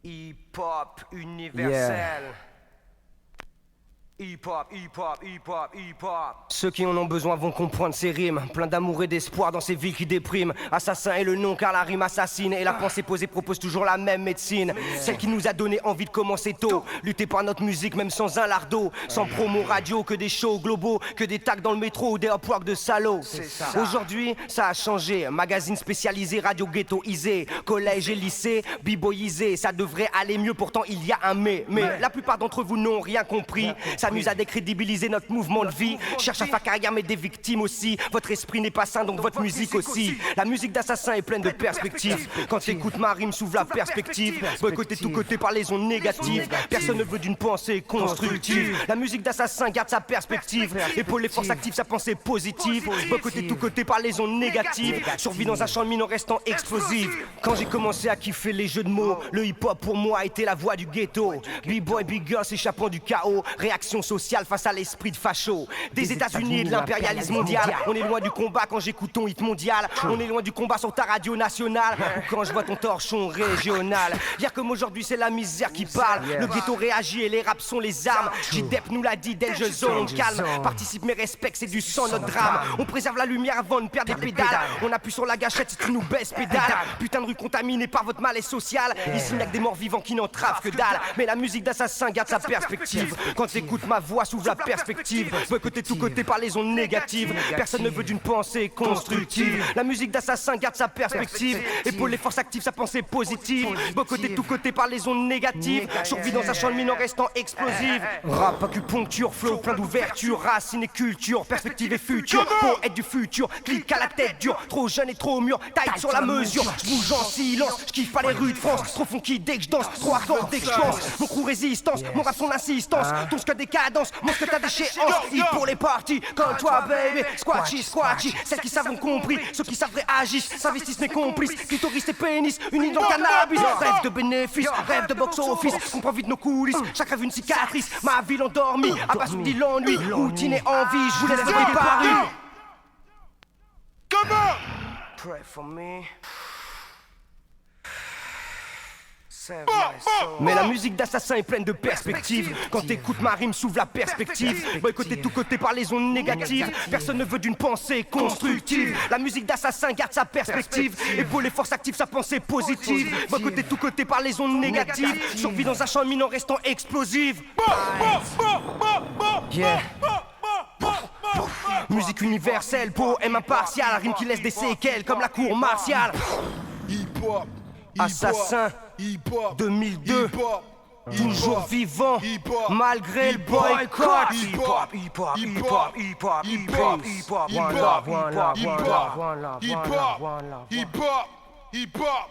Hip-hop universel. Hip-hop, hip-hop, hip-hop, hip-hop. Ceux qui en ont besoin vont comprendre ces rimes. Plein d'amour et d'espoir dans ces villes qui dépriment. Assassin est le nom car la rime assassine. Et la pensée posée propose toujours la même médecine. Celle qui nous a donné envie de commencer tôt. Lutter par notre musique même sans un lardeau. Sans promo radio, que des shows globaux. Que des tags dans le métro ou des upwork de salauds. Aujourd'hui ça a changé. Magazine spécialisé, radio ghettoisé. Collège et lycée, b-boyisé. Ça devrait aller mieux pourtant il y a un mais. Mais la plupart d'entre vous n'ont rien compris. S'amuse à décrédibiliser notre mouvement de vie. Cherche à faire carrière mais des victimes aussi. Votre esprit n'est pas sain donc votre musique aussi. La musique d'Assassin est pleine de perspectives. Quand t'écoutes ma rime s'ouvre la perspective. Boycotté de tous côtés par les ondes négatives. Personne ne veut d'une pensée constructive. La musique d'Assassin garde sa perspective. Épaule les forces actives, sa pensée positive. Boycotté de tous côtés par les ondes négatives. Survie dans un champ de mine en restant explosive. Quand j'ai commencé à kiffer les jeux de mots, le hip-hop pour moi a été la voix du ghetto. B-boy, big girl s'échappant du chaos. Réaction sociale face à l'esprit de facho. Des États-Unis et de l'impérialisme mondial. On est loin du combat quand j'écoute ton hit mondial. On est loin du combat sur ta radio nationale. Ou quand je vois ton torchon régional. Hier comme aujourd'hui c'est la misère qui parle. Le ghetto réagit et les raps sont les armes. J-Dep nous l'a dit dès le jeu zone. Calme, participe mais respecte, c'est du sang notre drame. On préserve la lumière avant de perdre des pédales. On appuie sur la gâchette si tu nous baisses pédale. Putain de rue contaminée par votre malaise social. Ici il n'y a que des morts vivants qui n'entravent que dalle. Mais la musique d'Assassin garde sa perspective. Quand t'écoutes ma voix s'ouvre la perspective. Boycotté de tous côtés par les ondes négatives. Personne ne veut d'une pensée constructive. La musique d'Assassin garde sa perspective. Épaule les forces actives, sa pensée positive. Boycotté de tous côtés par les ondes négatives. Survie dans un champ de mine en restant explosive. Rap, acupuncture, flow, plein d'ouverture. Racine et culture, perspective et futur. Pour être du futur, clique à la tête dure. Trop jeune et trop mûr, taille sur la mesure. J'bouge en silence, j'kiffe pas les rues de France. Trop funky dès que j'danse, trop hardcore dès que j'pense. Mon crew résistance, mon rap son insistance. Ton que des cadences, montre que t'as des déchéance. Hip pour les parties, comme toi baby. Squatchy, squatchy, celles qui savent ont compris. Ceux qui savent réagissent, s'investissent mes complices. Clitoris et pénis, unis dans le cannabis. Rêve de bénéfices, rêve de box-office. Comprends vite nos coulisses, chaque rêve une cicatrice. Ma ville endormie, abasourdi l'ennui. Routine et envie, je vous laisse de Paris. Comment? Pray for me. Bon. Mais la musique d'Assassin est pleine de perspectives. Quand t'écoutes ma rime s'ouvre la perspective. Boycotté de tous côtés par les ondes négatives. Personne ne veut d'une pensée constructive. La musique d'Assassin garde sa perspective. Épaule les forces actives, sa pensée positive. Boycotté de tous côtés par les ondes négatives. Survie dans un champ de mine en restant explosive. Yeah. Musique universelle, poème impartial. Rime qui laisse des séquelles comme la cour martiale. Hip-hop. Assassin, Hip-hop. 2002. Hip-hop. Toujours vivant, Hip-hop. malgré le Hip-hop. boycott. Hip-hop. Hip-hop, Hip-hop. hip-hop, hip-hop, Hip-hop. hip-hop, Hip-hop. one love, one love, one Hip-hop. love, one love, Hip-hop. one love. Hip-hop. Hip-hop.